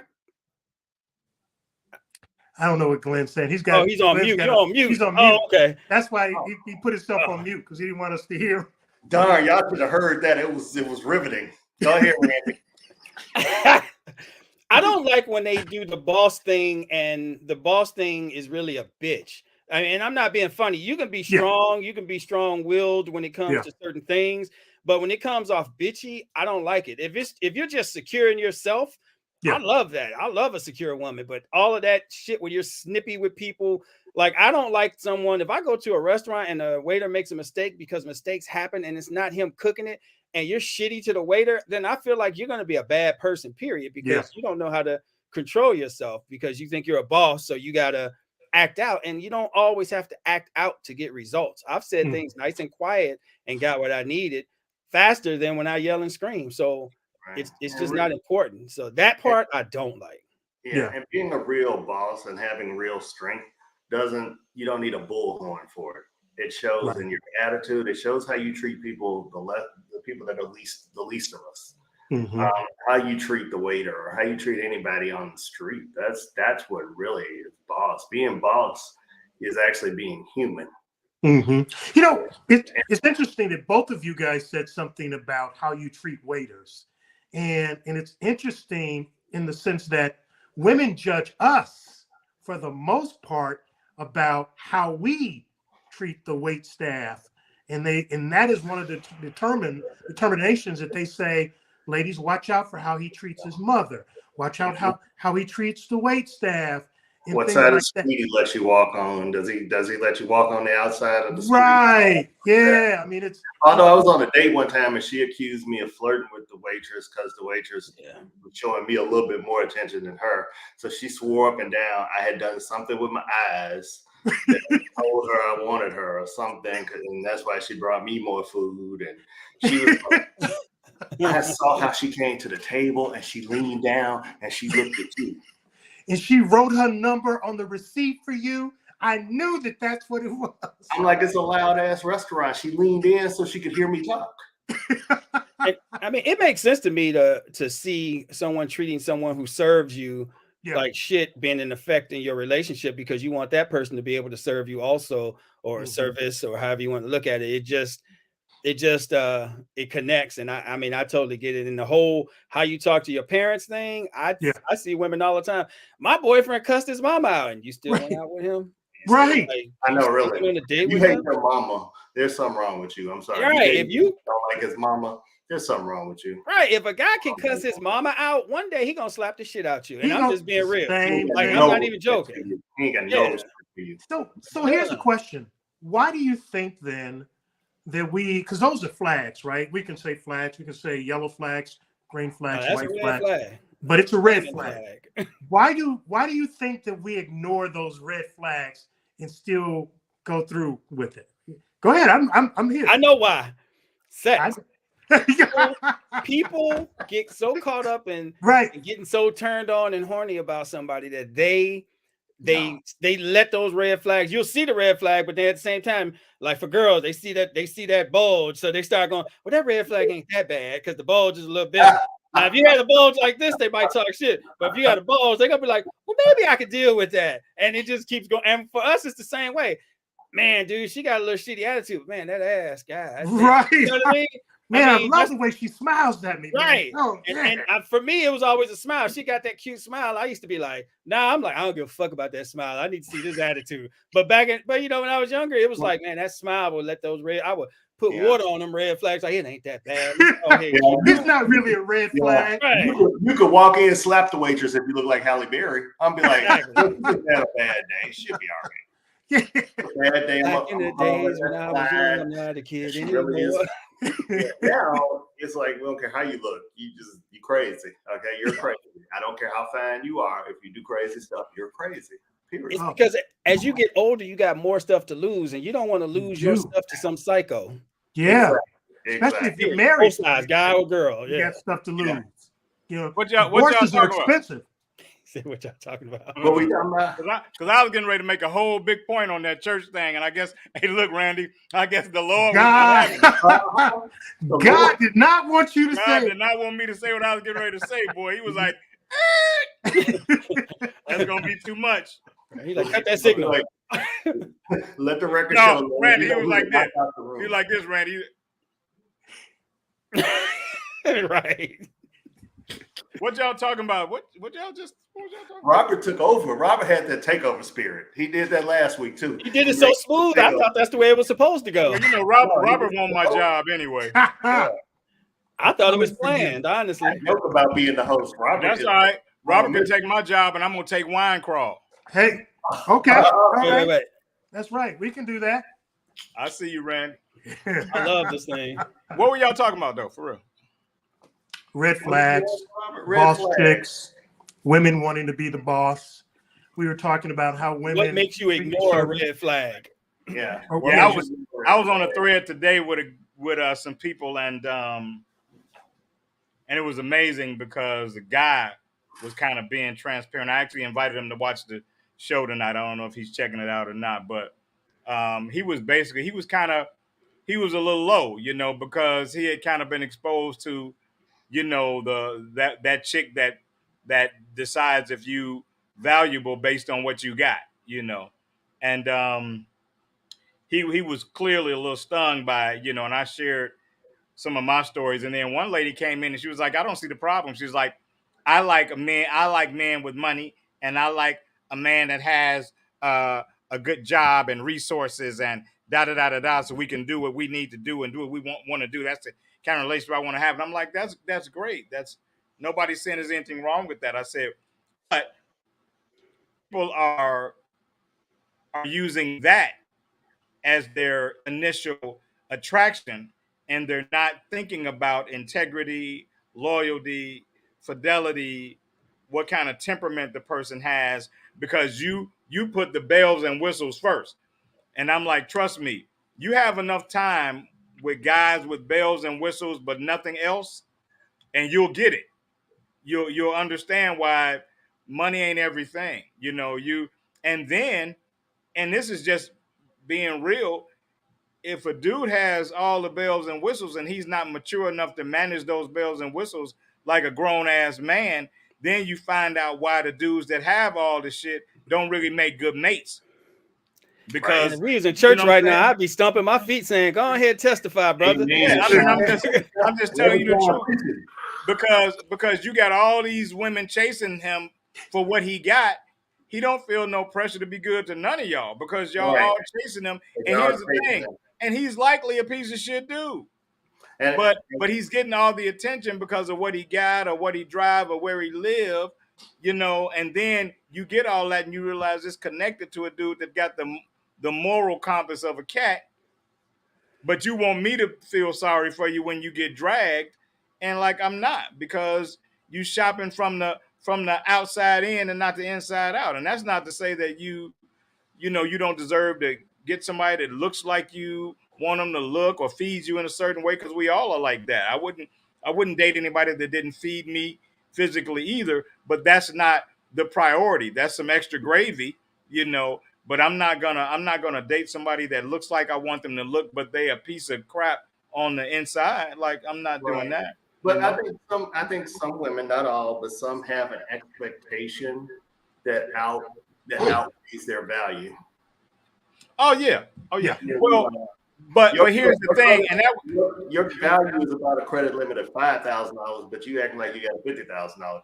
I don't know what Glenn's saying. He's got. Oh, he's on Glenn's mute. got You're on mute. He's on Oh, mute. okay. That's why he put himself on mute because he didn't want us to hear. Darn, y'all could have heard that. It was riveting. Go ahead, Randy. I don't like when they do the boss thing, and the boss thing is really a bitch. I mean, I'm not being funny. You can be strong, you can be strong-willed when it comes to certain things, but when it comes off bitchy, I don't like it. If you're just secure in yourself, I love that. I love a secure woman, but all of that shit when you're snippy with people, like I don't like someone. If I go to a restaurant and a waiter makes a mistake because mistakes happen and it's not him cooking it, and you're shitty to the waiter, then I feel like you're going to be a bad person, period, because you don't know how to control yourself because you think you're a boss. So you got to act out, and you don't always have to act out to get results. I've said things nice and quiet and got what I needed faster than when I yell and scream. So it's just not important. So that part I don't like. Yeah, and being a real boss and having real strength you don't need a bullhorn for it. It shows in your attitude. It shows how you treat people, the people that are the least of us. How you treat the waiter or how you treat anybody on the street. That's what really is boss. Being boss is actually being human. You know, it's interesting that both of you guys said something about how you treat waiters, and it's interesting in the sense that women judge us for the most part about how we treat the wait staff, and that is one of the determinations that they say, ladies, watch out for how he treats his mother. Watch out how he treats the wait staff. And what side of the street he lets you walk on? Does he let you walk on the outside of the street? Right. Yeah. I mean, it's. Although I was on a date one time and she accused me of flirting with the waitress because the waitress was showing me a little bit more attention than her. So she swore up and down I had done something with my eyes. That I told her I wanted her or something, and that's why she brought me more food. And she was like, I saw how she came to the table and she leaned down and she looked at you. And she wrote her number on the receipt for you. I knew that's what it was. I'm like, it's a loud ass restaurant. She leaned in so she could hear me talk. I mean, it makes sense to me to see someone treating someone who serves you like shit being an effect in your relationship, because you want that person to be able to serve you also, or service, or however you want to look at it. It connects. And I mean, I totally get it. And the whole how you talk to your parents thing, I see women all the time. My boyfriend cussed his mama out, and you still went out with him. Right. I know, really. On a date you with hate him? your mama. There's something wrong with you. I'm sorry. Right. If you don't like his mama, there's something wrong with you. Right. If a guy can cuss his mama out, one day he gonna slap the shit out you. And I'm just being real. Like, I'm not even joking. He ain't got no respect for you. So here's a question. Why do you think then that because those are flags, right? We can say flags, we can say yellow flags, green flags, white flags. But it's a red flag. Why do you think that we ignore those red flags and still go through with it? Go ahead. I'm here. I know why. Sex. People get so caught up in getting so turned on and horny about somebody that they let those red flags. You'll see the red flag, but then at the same time, like for girls, they see that bulge, so they start going, well, that red flag ain't that bad because the bulge is a little bigger. Now, if you had a bulge like this, they might talk shit. But if you got a bulge, they're gonna be like, well, maybe I could deal with that. And it just keeps going. And for us, it's the same way. Man, dude, she got a little shitty attitude. Man, that ass guy. Right. You know what I mean? Man, I love the way she smiles at me. Right. Oh, and for me, it was always a smile. She got that cute smile. I used to be like, nah, I'm like, I don't give a fuck about that smile. I need to see this attitude. But you know, when I was younger, it was like, man, that smile would let those I would put water on them red flags. Like, it ain't that bad. It's not really a red flag. Right. You could walk in and slap the waitress if you look like Halle Berry. I'll be like, had a bad day. She'll be all right. Bad day. Back in the days when I was young, I'm not a kid anymore. Now it's like, we don't care how you look. You crazy. Okay, you're crazy. I don't care how fine you are. If you do crazy stuff, you're crazy. Period. It's because as you get older, you got more stuff to lose, and you don't want to lose your stuff to some psycho. Yeah, especially if you're married, both sides, guy or girl. You got stuff to lose. You know, what y'all talking are expensive. See what y'all talking about. What we talking about? Because I was getting ready to make a whole big point on that church thing, and I guess, hey, look, Randy, I guess the Lord was not having it. God did not want you to God say did not want me to say what I was getting ready to say, boy. He was like, that's gonna be too much. He like, cut that signal. Like, let the record No, show. Randy, he know was who like to this. knock out the room. He was like this, Randy. Right. What y'all talking about? What was y'all talking about? Robert took over. Robert had that takeover spirit. He did that last week too. He did it so smooth. I thought that's the way it was supposed to go. Well, you know, Robert won my job anyway. I thought it was planned, honestly. I joke about being the host. Robert. That's all right. Robert can take my job, and I'm gonna take Wine Crawl. Hey, okay. All right. Wait. That's right. We can do that. I see you, Randy. I love this thing. What were y'all talking about, though, for real? Red flags, Red boss flag. chicks, women wanting to be the boss. We were talking about how women. What makes you ignore a red flag? Yeah. Okay. Yeah, I was on a thread today with some people, and it was amazing because the guy was kind of being transparent. I actually invited him to watch the show tonight. I don't know if he's checking it out or not, but he was a little low, you know, because he had kind of been exposed to, you know, that chick that decides if you valuable based on what you got, you know, and he was clearly a little stung by, you know, and I shared some of my stories, and then one lady came in and she was like, I don't see the problem. She's like, I like men with money, and I like a man that has a good job and resources and da da da da da, so we can do what we need to do and do what we want to do. That's the kind of relationship I want to have. And I'm like, that's great. That's nobody's saying there's anything wrong with that. I said, but people are using that as their initial attraction, and they're not thinking about integrity, loyalty, fidelity, what kind of temperament the person has, because you put the bells and whistles first. And I'm like, trust me, you have enough time with guys with bells and whistles but nothing else, and you'll get it. You'll understand why money ain't everything, you know. And this is just being real. If a dude has all the bells and whistles and he's not mature enough to manage those bells and whistles like a grown ass man, then you find out why the dudes that have all the shit don't really make good mates. Because And we was in church you know right now, I'd be stomping my feet saying, go ahead, testify, brother. Yeah, I mean, I'm just telling you the truth. Because you got all these women chasing him for what he got. He don't feel no pressure to be good to none of y'all because y'all all chasing him. And here's the thing. And he's likely a piece of shit dude. But he's getting all the attention because of what he got or what he drive or where he live, you know, and then you get all that and you realize it's connected to a dude that got the moral compass of a cat. But you want me to feel sorry for you when you get dragged, and like I'm not, because you shopping from the outside in and not the inside out. And that's not to say that you don't deserve to get somebody that looks like you, want them to look or feeds you in a certain way, because we all are like that. I wouldn't date anybody that didn't feed me physically either, but that's not the priority. That's some extra gravy, you know. But I'm not gonna date somebody that looks like I want them to look, but they a piece of crap on the inside. Like, I'm not doing that. But I think some women, not all, but some have an expectation that outweighs their value. Oh yeah. Well, but here's the thing, and that your value is about a credit limit of $5,000, but you acting like you got a $50,000 credit limit.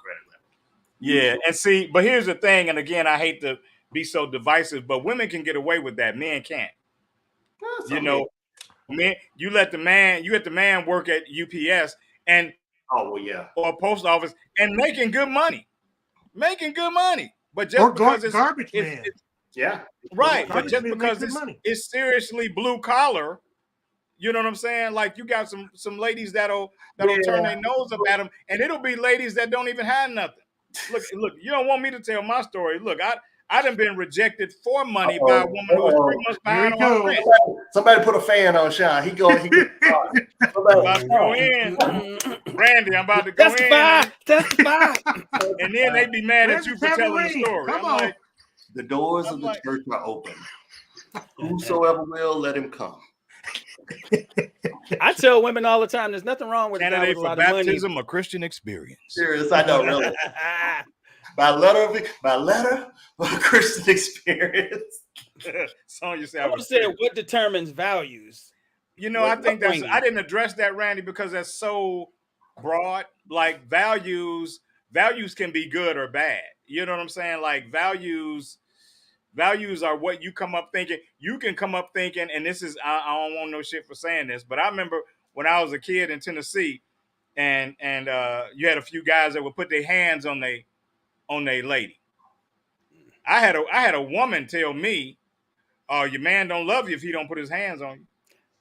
Yeah, and see, but here's the thing, and again, I hate to be so divisive, but women can get away with that. Men can't. You know, men, you let the man work at UPS and or post office and making good money. But just because it's garbage man. Right. But just because it's seriously blue collar, you know what I'm saying? Like, you got some ladies that'll turn their nose up at them, and it'll be ladies that don't even have nothing. Look, you don't want me to tell my story. Look, I done been rejected for money by a woman who was 3 months behind on her rent. Somebody put a fan on Sean. He I'm about to go in, Randy. I'm about to go in, testify. and then they be mad Where's at you the for telling the tambourine? story. Come I'm on. like, the doors of the church are open. Whosoever will, let him come. I tell women all the time, there's nothing wrong with a guy candidate with a for lot of money. baptism, a Christian experience. Serious, I know, really. by letter, a Christian experience. Sonya said, I would say, what determines values? You know, I think that's. I didn't address that, Randy, because that's so broad. Like values can be good or bad. You know what I'm saying? Like values are what you come up thinking. You can come up thinking, and this is I don't want no shit for saying this, but I remember when I was a kid in Tennessee, and you had a few guys that would put their hands on their lady. I had a woman tell me, "Oh, your man don't love you if he don't put his hands on you."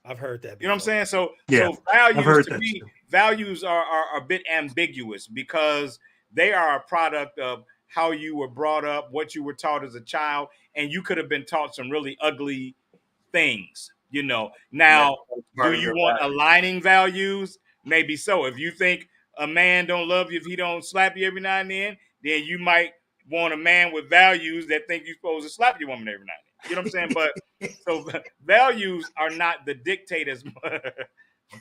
I've heard that before. You know what I'm saying? So I've values heard to that me, too. values are a bit ambiguous because they are a product of how you were brought up, what you were taught as a child, and you could have been taught some really ugly things, you know. Now, do you want aligning values? Maybe so. If you think a man don't love you if he don't slap you every now and then you might want a man with values that think you're supposed to slap your woman every now and then. You know what I'm saying? But so values are not the dictate as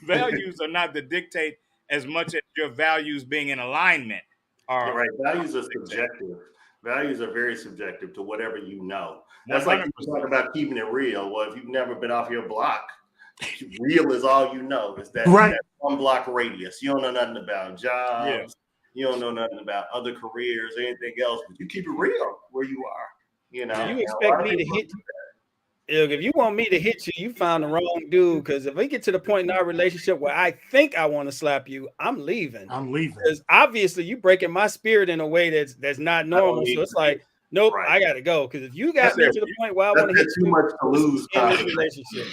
values are not the dictate as much as your values being in alignment are. Right. Values are subjective. Values are very subjective to whatever you know. That's 100%. Like you talk about keeping it real. Well, if you've never been off your block, real is all you know. It's that, that 1 block radius. You don't know nothing about jobs. Yeah. You don't know nothing about other careers or anything else, but you keep it real where you are. You know, you expect me to hit. If you want me to hit you, you found the wrong dude. Because if we get to the point in our relationship where I think I want to slap you, I'm leaving. Because obviously you breaking my spirit in a way that's not normal. So it's like, nope, I gotta go. Because if you got me to the point where I want to hit too much to lose in this relationship.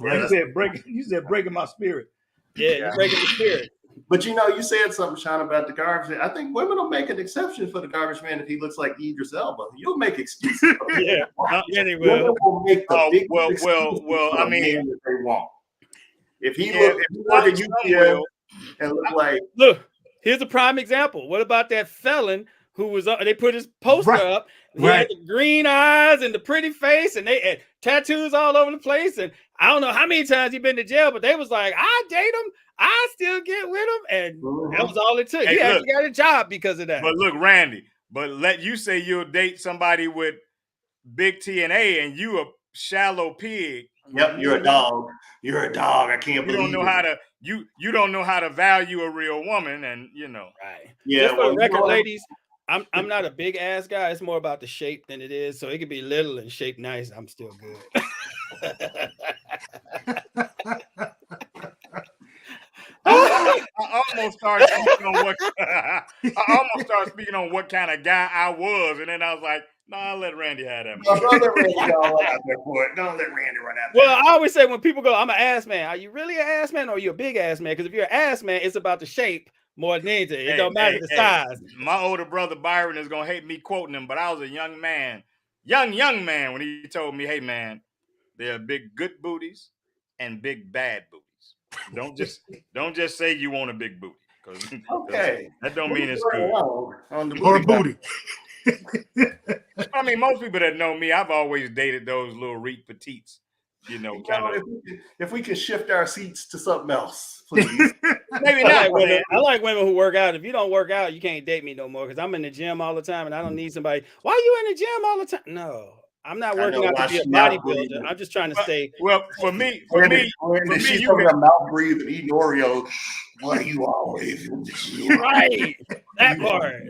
You said breaking my spirit. Yeah, you're breaking the spirit. But you know, you said something, Sean, about the garbage man. I think women will make an exception for the garbage man if he looks like Idris Elba. You'll make excuses. Yeah, anyway. Women will make the big well. I mean, that they want. If he look at you and look, here's a prime example. What about that felon who was they put his poster up? He had the green eyes and the pretty face, and they had tattoos all over the place. And I don't know how many times he been to jail, but they was like, I date him, I still get with him, and that was all it took. He actually got a job because of that. But look, Randy, let you say you'll date somebody with big T and A, and you a shallow pig. Yep, you're a dog. You're a dog. I can't believe you don't know how to you don't know how to value a real woman, and you know. Right. Yeah. Just for the record, ladies, I'm not a big ass guy. It's more about the shape than it is. So it could be little and shaped nice. I'm still good. I almost started speaking on what kind of guy I was, and then I was like, "No, I'll let Randy have that." Don't let Randy run out there. Well, I always say when people go, "I'm an ass man," are you really an ass man or are you a big ass man? Because if you're an ass man, it's about the shape more than anything. It don't matter the size. My older brother Byron is gonna hate me quoting him, but I was a young man when he told me, "Hey man, there are big good booties and big bad booties. Don't just say you want a big booty, because that don't mean it's good or a booty." I mean, most people that know me, I've always dated those little Reet petites. You know, kind of. If we can shift our seats to something else, please. Maybe not. I like women who work out. If you don't work out, you can't date me no more, because I'm in the gym all the time and I don't need somebody. Why are you in the gym all the time? No, I'm not working out to be a bodybuilder. I'm just trying to stay. Well, for me, she's talking about mouth breathing, eating Oreos. Why are you always right? That part.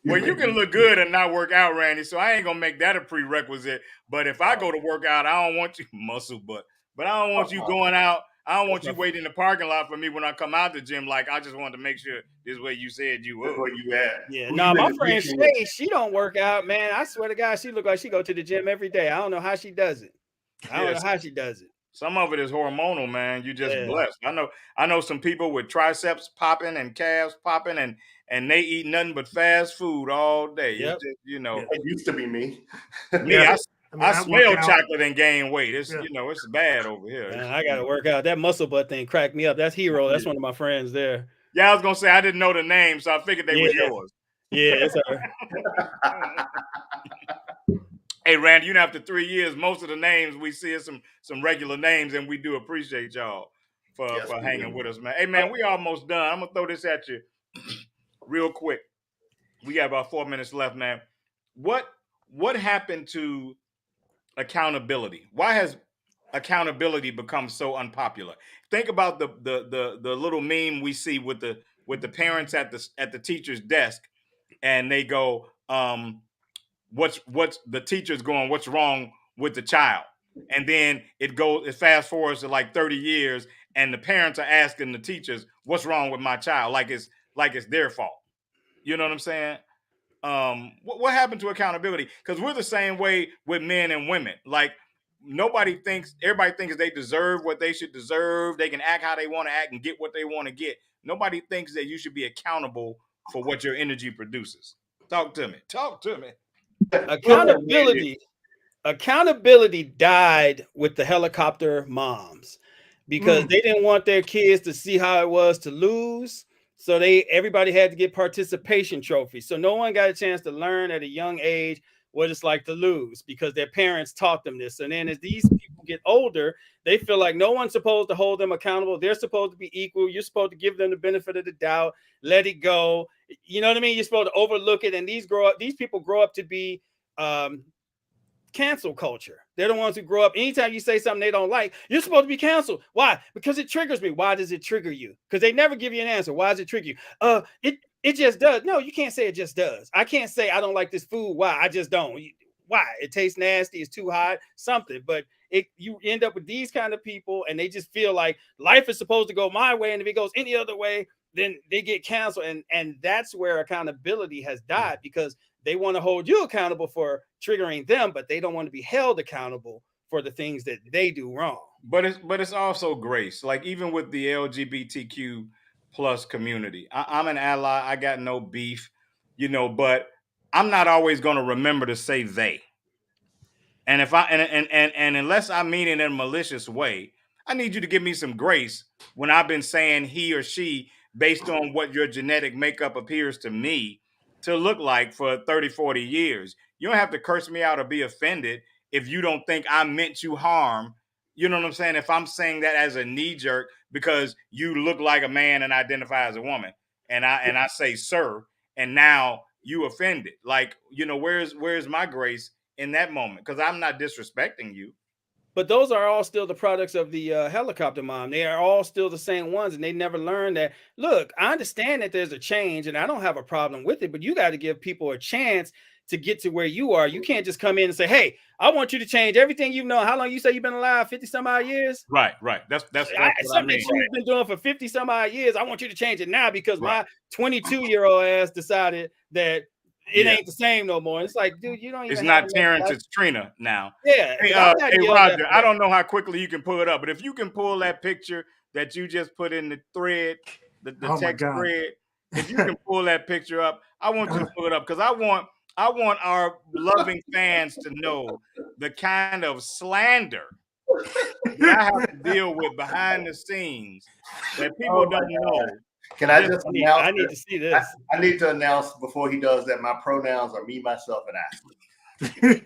Well, you can look good and not work out, Randy. So I ain't gonna make that a prerequisite. But if I go to work out, I don't want you muscle, but I don't want you going out. I don't want you waiting in the parking lot for me when I come out the gym. Like, I just wanted to make sure this is where you said you were. Where you at? Yeah, no, my friend Shay, she don't work out, man. I swear to God, she look like she go to the gym every day. I don't know how she does it. I don't know how she does it. Some of it is hormonal, man. You just Yeah. blessed. I know some people with triceps popping and calves popping, and they eat nothing but fast food all day. Yep. It's just, you know, It used to be me. me, Yeah. I I work smell out. chocolate and gain weight. It's Yeah. you know, it's bad over here. Man, I gotta work out. That muscle butt thing cracked me up. That's Hero. That's one of my friends there. Yeah, I was gonna say I didn't know the name, so I figured they was Yeah. yours. Yeah, it's her. Hey, Randy, you know, after 3 years, most of the names we see is some regular names, and we do appreciate y'all for Yes, we hanging do. with us, man. Hey, man, we almost done. I'm gonna throw this at you real quick. We got about 4 minutes left, man. What happened to accountability? Why has accountability become so unpopular? Think about the little meme we see with the parents at the teacher's desk, and they go, what's the teacher's going, what's wrong with the child? And then it fast forwards to like 30 years, and the parents are asking the teachers, what's wrong with my child? Like it's their fault. You know what I'm saying? What happened to accountability? Because we're the same way with men and women. Like everybody thinks they deserve what they should deserve. They can act how they want to act and get what they want to get. Nobody thinks that you should be accountable for what your energy produces. Talk to me. Accountability died with the helicopter moms because they didn't want their kids to see how it was to lose. So everybody had to get participation trophies. So no one got a chance to learn at a young age what it's like to lose because their parents taught them this. And then as these people get older, they feel like no one's supposed to hold them accountable. They're supposed to be equal. You're supposed to give them the benefit of the doubt, let it go. You know what I mean? You're supposed to overlook it. And these people grow up to be cancel culture. They're the ones who grow up. Anytime you say something they don't like, you're supposed to be canceled. Why? Because it triggers me. Why does it trigger you? Because they never give you an answer. Why does it trigger you? It just does. No, you can't say it just does. I can't say I don't like this food. Why? I just don't. Why? It tastes nasty. It's too hot. Something. But you end up with these kind of people, and they just feel like life is supposed to go my way, and if it goes any other way, then they get canceled. And that's where accountability has died because they want to hold you accountable for triggering them, but they don't want to be held accountable for the things that they do wrong. But it's also grace. Like even with the LGBTQ plus community, I'm an ally. I got no beef, but I'm not always going to remember to say they. And if and unless I mean it in a malicious way, I need you to give me some grace when I've been saying he or she based on what your genetic makeup appears to me to look like for 30, 40 years. You don't have to curse me out or be offended if you don't think I meant you harm. You know what I'm saying? If I'm saying that as a knee jerk because you look like a man and identify as a woman, and I say sir, and now you offended. Like, where's my grace in that moment? Because I'm not disrespecting you. But those are all still the products of the helicopter mom. They are all still the same ones, and they never learned that. Look, I understand that there's a change, and I don't have a problem with it, but you got to give people a chance to get to where you are. You can't just come in and say, hey, I want you to change everything you've known. How long you say you've been alive? 50 some odd years? Right. That's something that you've been doing for 50 some odd years. I want you to change it now because my 22-year-old ass decided that it ain't the same no more. It's like, dude, you don't even. It's not Terrence, it's Trina now. Yeah. Hey, Roger, I don't know how quickly you can pull it up, but if you can pull that picture that you just put in the thread, the text thread, if you can pull that picture up, I want you to pull it up because I want our loving fans to know the kind of slander that I have to deal with behind the scenes that people don't know. Can I just announce? I need to see this. I need to announce before he does that. My pronouns are me, myself, and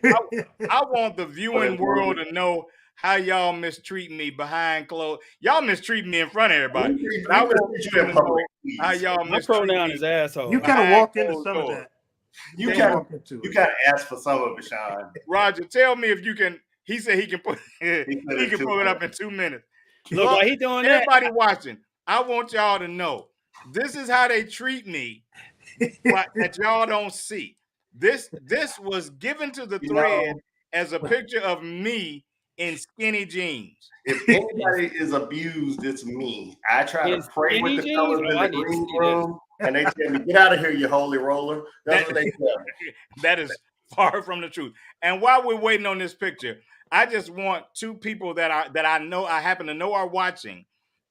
I. I want the viewing world to know how y'all mistreat me behind closed. Y'all mistreat me in front of everybody. I want you to know how y'all mistreat me. My pronoun is asshole. You kind of walked into some of that. You kind of asked for some of it, Sean. Roger, tell me if you can. He said he can put it up in 2 minutes. Look, while he doing that, everybody watching, I want y'all to know this is how they treat me, but that y'all don't see. This was given to the thread as a picture of me in skinny jeans. If anybody is abused, it's me. I try to pray with the fellas in the green room, and they tell me, "Get out of here, you holy roller." That's what they tell me. That is far from the truth. And while we're waiting on this picture, I just want two people that I know, I happen to know are watching,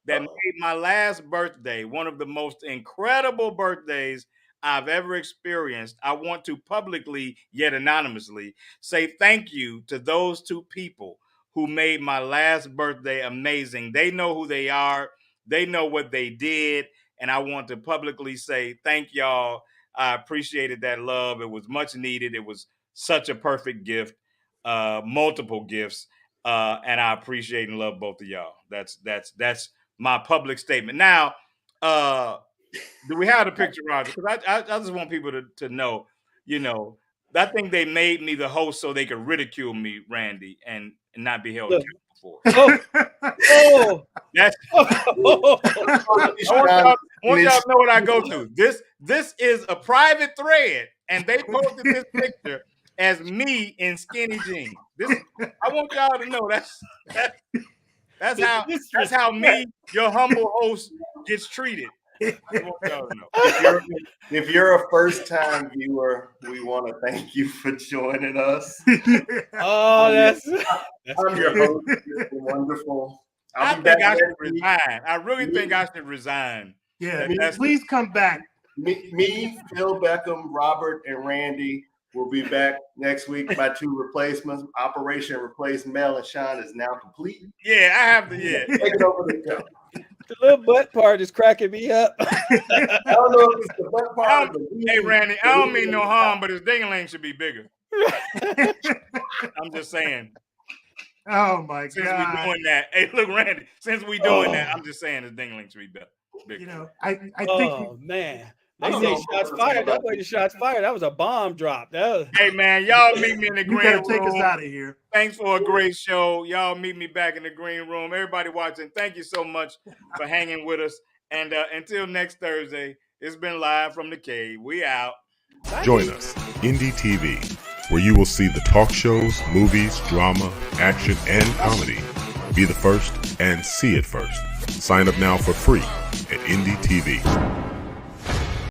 that made my last birthday one of the most incredible birthdays I've ever experienced. I want to publicly, yet anonymously, say thank you to those two people who made my last birthday amazing. They know who they are. They know what they did. And I want to publicly say thank y'all. I appreciated that love. It was much needed. It was such a perfect gift, multiple gifts. And I appreciate and love both of y'all. That's my public statement. Now, do we have the picture, Roger? Because I just want people to know, I think they made me the host so they could ridicule me, Randy, and not be held accountable for it. Oh, That's I want y'all to know what I go through. This is a private thread, and they posted this picture as me in skinny jeans. I want y'all to know that's how me, your humble host, gets treated. I want y'all to know. If you're a first-time viewer, we want to thank you for joining us. Oh, that's I'm your host. It's been wonderful. I think I should resign. I really think I should resign. Yeah, please come back. Me, Phil Beckham, Robert, and Randy will be back next week. My two replacements, Operation Replace Mel and Sean, is now complete. Yeah, I have to. Yeah, take it over the show. The little butt part is cracking me up. I don't know if it's the butt part. Hey, Randy, I don't mean no harm, but his ding-a-ling should be bigger. I'm just saying. Oh my God! Since we doing that, hey, look, Randy. Since we doing that, I'm just saying his ding-a-ling should be bigger. I think. Oh man. They say shots fired. That way the shots fired. That was a bomb drop. Hey man, y'all meet me in the green room. You gotta take us out of here. Thanks for a great show. Y'all meet me back in the green room. Everybody watching, thank you so much for hanging with us. And until next Thursday, it's been live from the cave. We out. Join us, Indie TV, where you will see the talk shows, movies, drama, action, and comedy. Be the first and see it first. Sign up now for free at Indie TV.